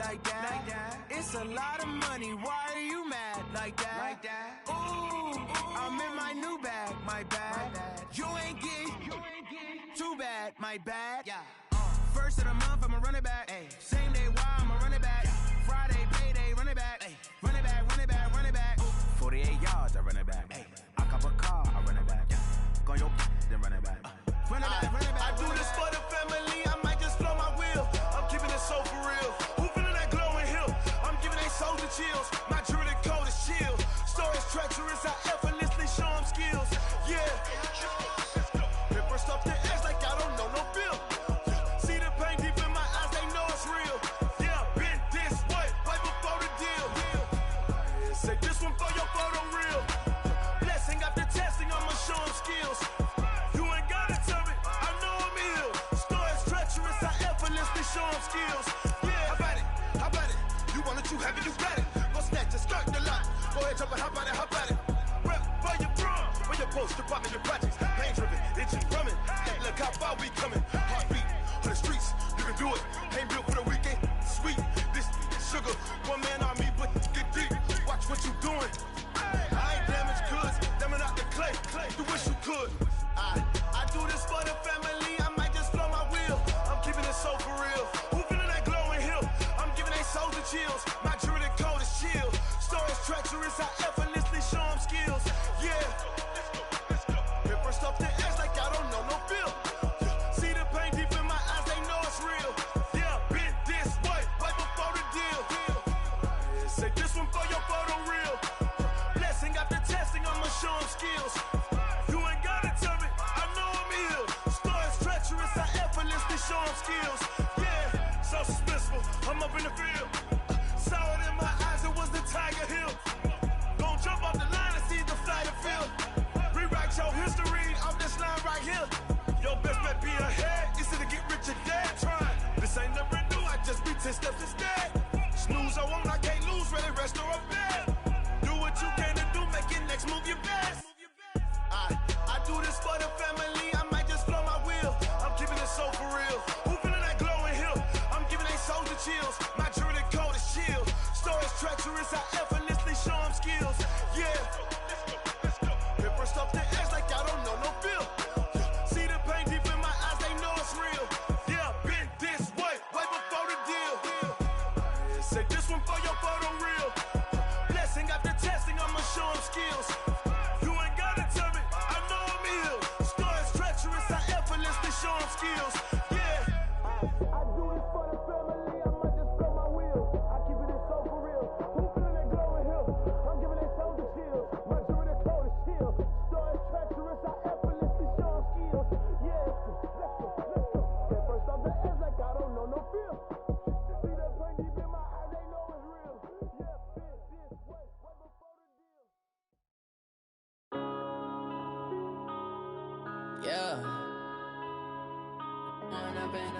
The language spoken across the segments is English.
like that. It's a lot of money, why are you mad like that? Ooh, I'm in my new bag, my bad. You ain't get too bad, my bad. First of the month, I'ma run it back. Same day, why I'ma run it back. Friday, payday, run it back. Run it back, run it back, run it back. 48 yards, I run it back. I cop a car, I run it back. Go on your then run it back. Run it back, run it back. I do this for the family, I might just blow my wheel. I'm keeping it so for real. Who feeling that glowing hill? I'm giving they soldier chills. My jewelry code is chill. Stories treacherous, I effortlessly show them skills. Yeah. Paper stuff the edge like I don't know no feel. See the pain deep in my eyes, they know it's real. Yeah, been this way, right before the deal. Say this one for your photo real. Blessing after testing, I'ma show them skills. You ain't gotta tell me, I know I'm ill. Stories treacherous, I effortlessly show them skills. Yeah, how about it? You want it, you have it, you got it. Go snatch it, start the lot. Go ahead, jump it, how about it? Rep for your drum, for your post, department, your projects. Pain driven, itching, drumming. Hey, look how far we coming. Heartbeat on the streets, you can do it. Ain't built for the weekend, sweet. This sugar, one man on me, but get deep. Watch what you doing. I ain't damaged goods, damn out the clay. You wish you could. I do this for the family, I might just blow my wheel. I'm keeping it so for real. Who feeling that glowing hill? I'm giving they soldier chills. My jewelry code is chill. Stories treacherous, I effortlessly show them skills. Yeah. Paper stuff the edge like I don't know no feel. See the pain deep in my eyes, they know it's real. Yeah, been this way, right before the deal. Say this one for your photo real. Blessing after testing, I'ma show them skills. You ain't gotta tell me, I know I'm ill. Stories treacherous, I effortlessly show them skills. Yeah, so suspenseful, I'm up in the field. Saw it in my eyes, it was the Tiger Hill. Gon' jump off the line and see the flight of field. Rewrite your history off this line right here. Your best bet be ahead, easy to get rich or dead. Trying, this ain't never new, I just be 10 steps instead. Snooze I won't, I can't lose, ready, rest or a bed. Do what you can to do, make your next move your best. I do this for the family, I might just blow my wheel. I'm keeping it so for real. Who feeling that glowing hill? I'm giving they soldier chills. My jewelry code is chill. Stories treacherous, I effortlessly show them skills. Yeah. Paper stuff the edge like I don't know no feel. See the pain deep in my eyes, they know it's real. Yeah, been this way, right before the deal. Say this one for your photo real. Blessing after testing, I'ma show them skills. You ain't gotta tell me, I know I'm ill. Stories treacherous, I effortlessly show them skills. Yeah. I do this for the family, I might just blow my wheel. I keep it so for real. Who feeling that glowing hill? I'm giving they soldier chills. My jewelry code is chill. Stories treacherous, I effortlessly show them skills. Yeah, let's go. Get first off the edge like I don't know no feel. See that pain deep in my eyes, they know it's real. Yeah, been this way, right before the deal. Yeah. When I've been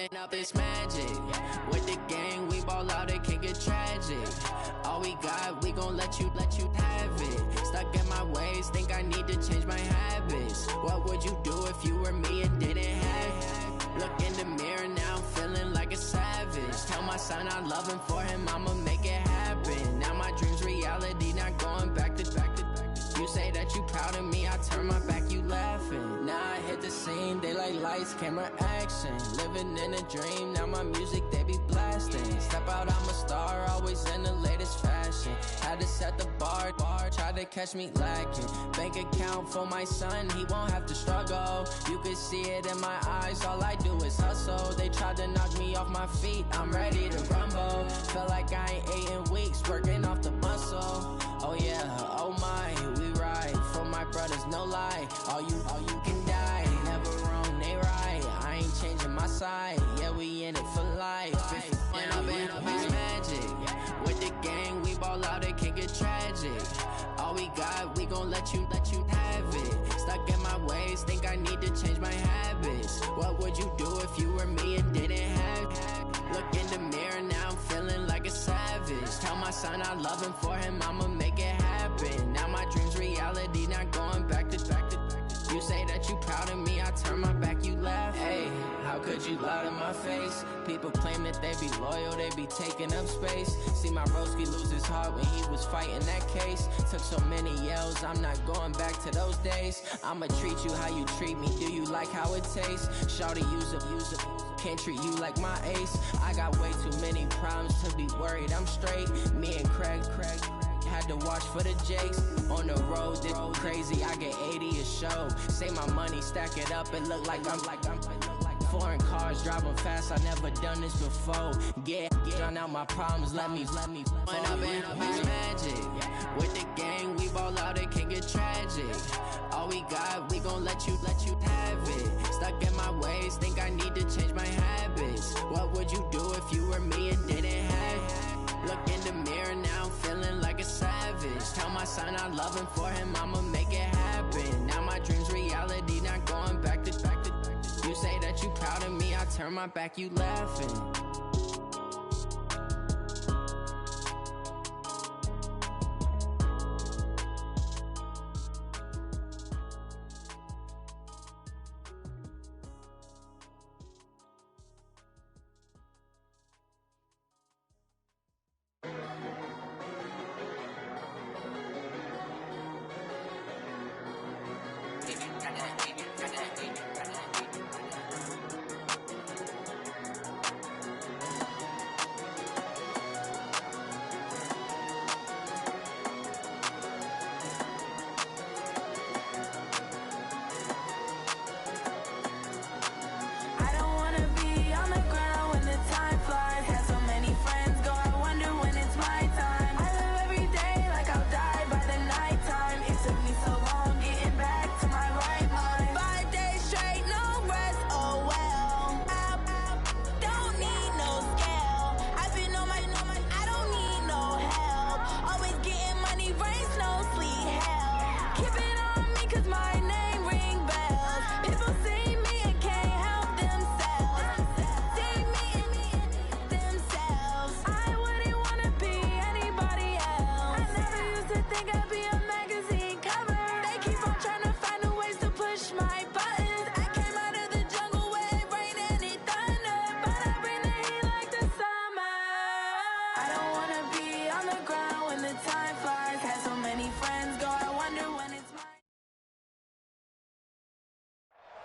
When up it's magic. With the gang, we ball out, it can get tragic. All we got, we gon' let you have it. Stuck in my ways, think I need to change my habits. What would you do if you were me and didn't have it? Look in the mirror now, I'm feeling like a savage. Tell my son I love him, for him I'ma make it happen. Now my dream's reality, not going back to. You say that you proud of me, I turn my back, you laughing. Now I hit the scene, they like lights, camera, action. Living in a dream, now my music, they be blasting. Step out, I'm a star, always in the latest fashion. Had to set the bar, try to catch me lacking. Bank account for my son, he won't have to struggle. You can see it in my eyes, all I do is hustle. They tried to knock me off my feet, I'm ready to rumble. Feel like I ain't ate in weeks, working off the muscle. Oh yeah, oh my, we ride for my brothers, no lie. All you can die, never wrong, they right. I ain't changing my side, yeah, we in it for life. When I've been up, it's magic. With the gang, we ball out, it can get tragic. All we got, we gon' let you have it. Stuck in my ways, think I need to change my habits. What would you do if you were me and didn't have it? Look in the mirror now, I'm feeling like a savage. Tell my son I love him, for him I'ma make it happen. Now my dream's reality, not going back to. You say that you proud of me, I turn my you loud in my face. People claim that they be loyal, they be taking up space. See my broski lose his heart when he was fighting that case. Took so many yells, I'm not going back to those days. I'ma treat you how you treat me, do you like how it tastes? Shawty, use up, can't treat you like my ace. I got way too many problems to be worried, I'm straight. Me and Craig had to watch for the Jakes. On the road, this crazy, I get 80 a show. Say my money, stack it up, it look like I'm foreign cars, driving fast, I never done this before. Drown out my problems, let me When up in this magic, with the gang, we ball out, it can get tragic. All we got, we gon' let you have it. Stuck in my ways, think I need to change my habits. What would you do if you were me and didn't have it? Look in the mirror now, I'm feeling like a savage. Tell my son I love him, for him I'ma make it happen. Now my dream's reality, not going back to. You say that you proud of me, I turn my back, you laughing.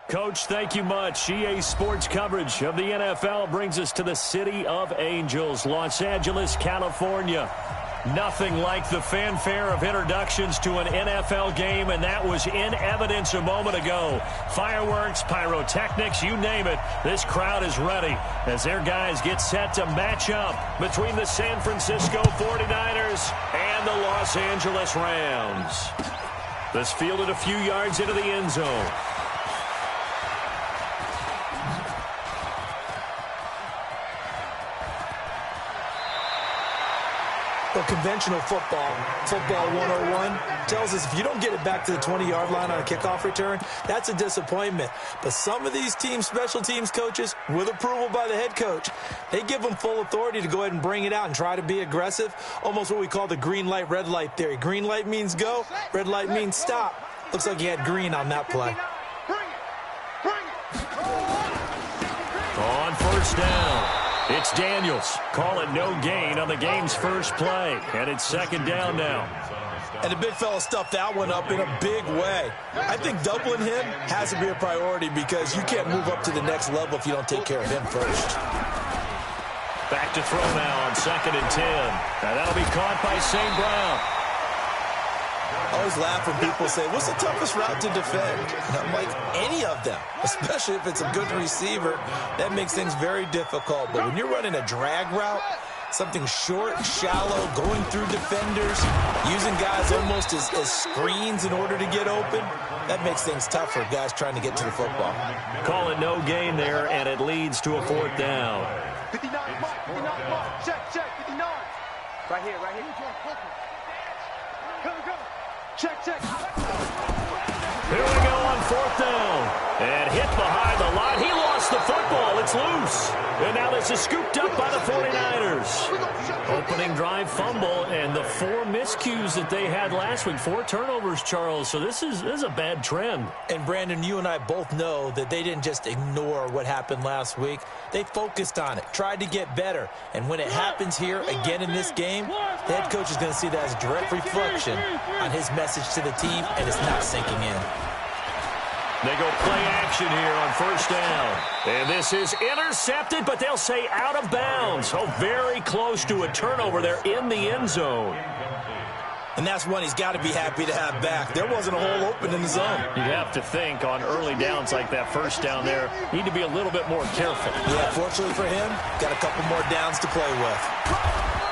Coach, thank you much. EA Sports coverage of the NFL brings us to the City of Angels, Los Angeles, California. Nothing like the fanfare of introductions to an NFL game, and that was in evidence a moment ago. Fireworks, pyrotechnics, you name it. This crowd is ready as their guys get set to match up between the San Francisco 49ers and the Los Angeles Rams. This fielded a few yards into the end zone. Well, conventional football 101, tells us if you don't get it back to the 20-yard line on a kickoff return, that's a disappointment. But some of these team special teams coaches, with approval by the head coach, they give them full authority to go ahead and bring it out and try to be aggressive, almost what we call the green light, red light theory. Green light means go, red light means stop. Looks like he had green on that play. On first down. It's Daniels. Call it no gain on the game's first play. And it's second down now. And the big fella stuffed that one up in a big way. I think doubling him has to be a priority because you can't move up to the next level if you don't take care of him first. Back to throw now on 2nd and 10. And that'll be caught by St. Brown. I always laugh when people say, what's the toughest route to defend? And I'm like, any of them, especially if it's a good receiver. That makes things very difficult. But when you're running a drag route, something short, shallow, going through defenders, using guys almost as screens in order to get open, that makes things tough for guys trying to get to the football. Call it no gain there, and it leads to a 4th down. 59, mark, check, 59. Right here. Come. Check. Here we go on 4th down. And hit behind the line. He lost lost the football. It's loose. And now this is scooped up by the 49ers. Opening drive fumble, and the 4 miscues that they had last week. 4 turnovers, Charles. So this is a bad trend. And, Brandon, you and I both know that they didn't just ignore what happened last week. They focused on it, tried to get better. And when it happens here again in this game, the head coach is going to see that as a direct reflection on his message to the team, and it's not sinking in. They go play action here on first down. And this is intercepted, but they'll say out of bounds. Oh, very close to a turnover there in the end zone. And that's one he's got to be happy to have back. There wasn't a hole open in the zone. You'd have to think on early downs like that first down there, need to be a little bit more careful. Yeah, fortunately for him, got a couple more downs to play with.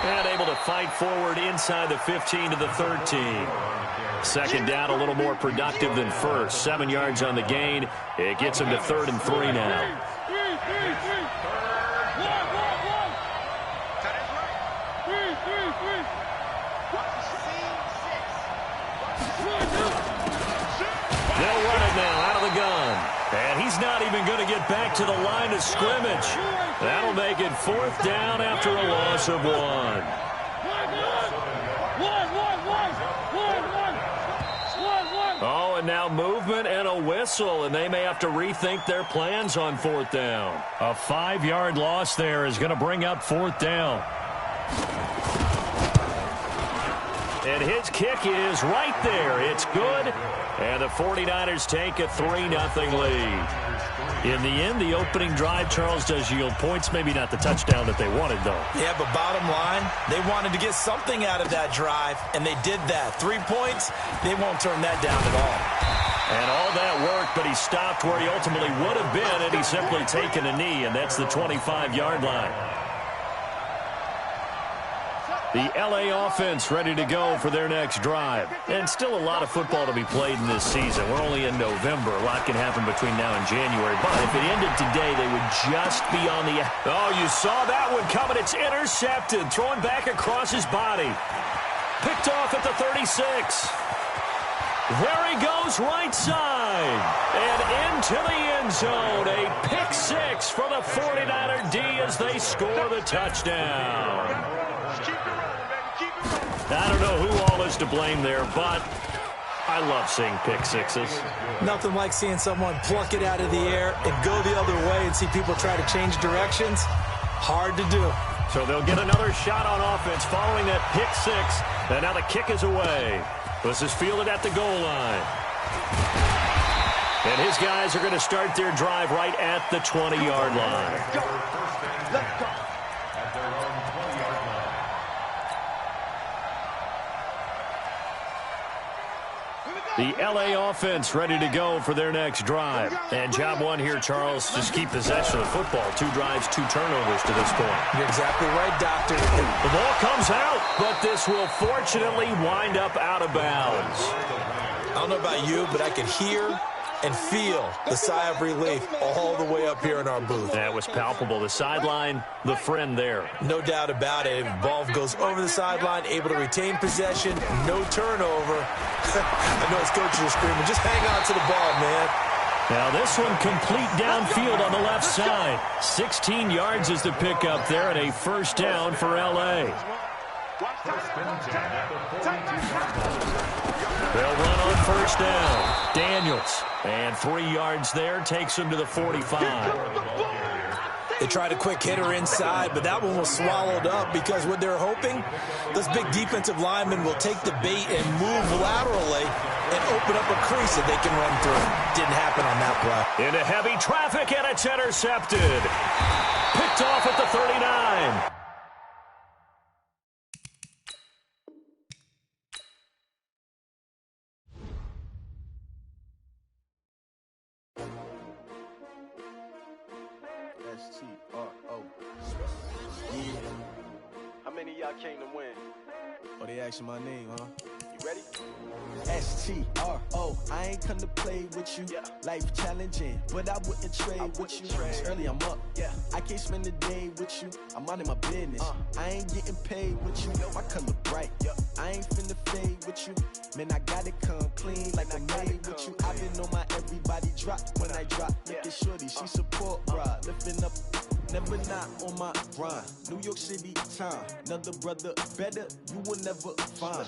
And able to fight forward inside the 15 to the 13. Second down, a little more productive than first. 7 yards on the gain. It gets him to 3rd and 3 now. They'll run it now out of the gun. And he's not even going to get back to the line of scrimmage. That'll make it 4th down after a loss of 1. Oh, and now movement and a whistle, and they may have to rethink their plans on 4th down. A 5-yard loss there is going to bring up 4th down. And his kick is right there. It's good, and the 49ers take a 3-0 lead. In the end, the opening drive, Charles, does yield points. Maybe not the touchdown that they wanted, though. Yeah, but bottom line, they wanted to get something out of that drive, and they did that. 3 points, they won't turn that down at all. And all that work, but he stopped where he ultimately would have been, and he's simply taken a knee, and that's the 25-yard line. The L.A. offense ready to go for their next drive. And still a lot of football to be played in this season. We're only in November. A lot can happen between now and January. But if it ended today, they would just be on the... Oh, you saw that one coming. It's intercepted. Throwing back across his body. Picked off at the 36. There he goes right side. And into the end zone. A pick 6 for the 49er D as they score the touchdown. I don't know who all is to blame there, but I love seeing pick 6s. Nothing like seeing someone pluck it out of the air and go the other way and see people try to change directions. Hard to do. So they'll get another shot on offense following that pick 6. And now the kick is away. This is fielded at the goal line. And his guys are going to start their drive right at the 20-yard line. Let's go. The L.A. offense ready to go for their next drive. And job one here, Charles, just keep possession of the football. 2 drives, 2 turnovers to this point. You're exactly right, Doctor. The ball comes out, but this will fortunately wind up out of bounds. I don't know about you, but I can hear and feel the sigh of relief all the way up here in our booth. That was palpable. The sideline, the friend there. No doubt about it. Ball goes over the sideline, able to retain possession, no turnover. I know his coaches are screaming, just hang on to the ball, man. Now this one complete downfield on the left side. 16 yards is the pickup there, and a first down for L.A. They'll run on first down. Daniels. And 3 yards there takes him to the 45. They tried a quick hitter inside, but that one was swallowed up because what they're hoping, those big defensive linemen will take the bait and move laterally and open up a crease that they can run through. Didn't happen on that play. Into heavy traffic, and it's intercepted. Picked off at the 39. S-T-R-O. Yeah. How many of y'all came to win? Oh, they asking my name, huh? You ready? S-T-R-O. I ain't come to play with you. Yeah. Life challenging, but I wouldn't trade with you. It's early, I'm up. Yeah. I can't spend the day with you. I'm minding my business. I ain't getting paid with you. My color bright. Yeah. I ain't finna fade with you. Man, I got it come clean like I made with you. I've been on my everybody drop. drop when I drop. Look at shorty, she support ride. Lifting up, never not on my grind. New York City time, another brother better, you will never find.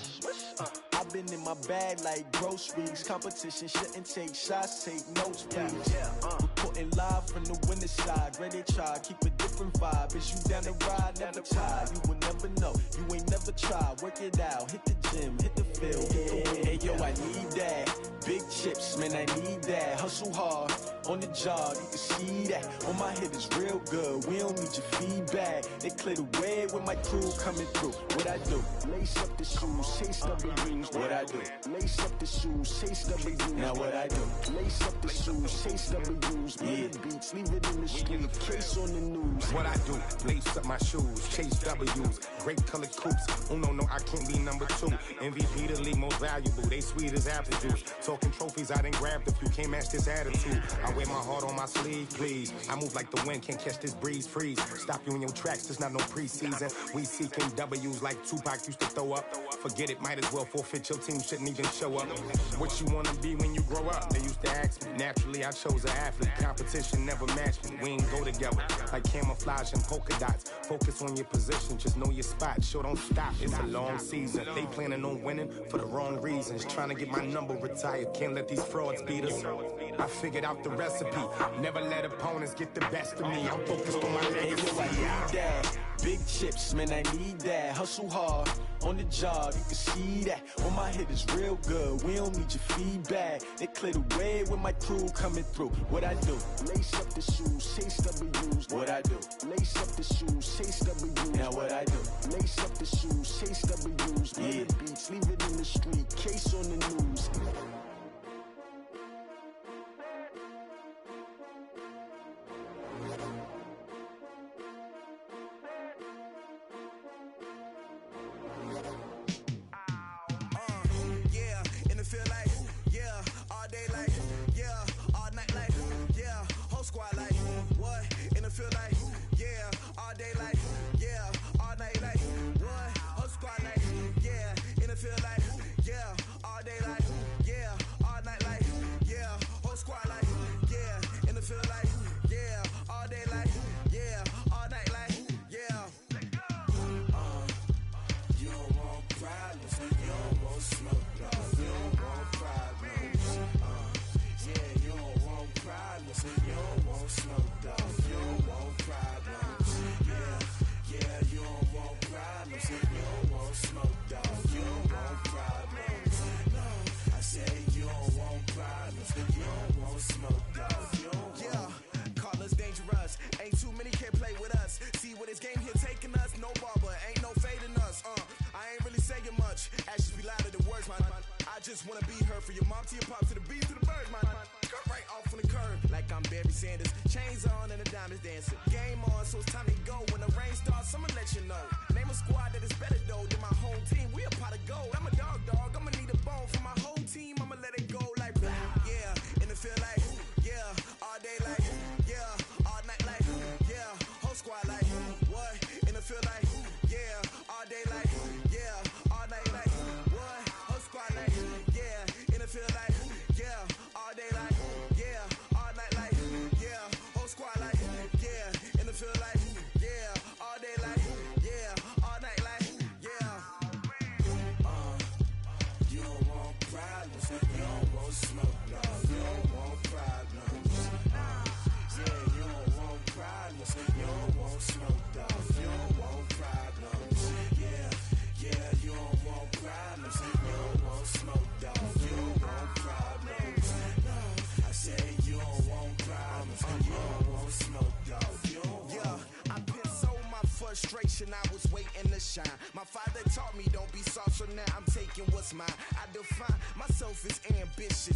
I've been in my bag like groceries. Competition shouldn't take shots, take notes, please. Reporting live from the winter side. Ready to try, keep a different vibe. Is you down the ride, never tired. You will never know, you ain't never tried. Work it out, hit the gym, hit the field, hit the wind. Hey yo, I need that. Big chips, man, I need that. Hustle hard, on the job, you can see that. On my head is real good, we don't need your feedback. They clear the way with my crew coming through. What I do? Lace up the shoes, chase W's. What I do? Lace up the shoes, chase W's. Now what I do? Lace up the shoes, chase W's. Yeah, beats, leave it in the street, case on the news. What I do? Lace up my shoes, chase W's. Great colored coops. Oh no, I can't be number 2. MVP the league most valuable. They sweet as apple juice. Talking trophies, I done grabbed a few. Can't match this attitude. I wear my heart on my sleeve, please. I move like the wind, can't catch this breeze. Freeze. Stop you in your tracks. There's not no preseason. We seeking W's like Tupac used to throw up. Forget it, might as well forfeit. Your team shouldn't even show up. What you wanna be when you grow up? They used to ask me. Naturally, I chose an athlete. Competition never matched me. We ain't go together like camouflage and polka dots. Focus on your position, just know your spot. Sure, don't stop. It's a long season. They planning on winning for the wrong reasons. Trying to get my number retired. Can't let these frauds beat us. I figured out the recipe. Never let opponents get the best of me. I'm focused on my legacy. I need that. Big chips, man, I need that. Hustle hard, on the job, you can see that. On my head is real good, we don't need your feedback. They clear the way with my crew coming through. What I do? Lace up the shoes, chase W's. What I do? Lace up the shoes, chase W's. Now what I do? Lace up the shoes, chase W's. Yeah, beats, leave it in the street, case on the news. I was waiting to shine. My father taught me don't be soft, so now I'm taking what's mine. I define myself as ambitious.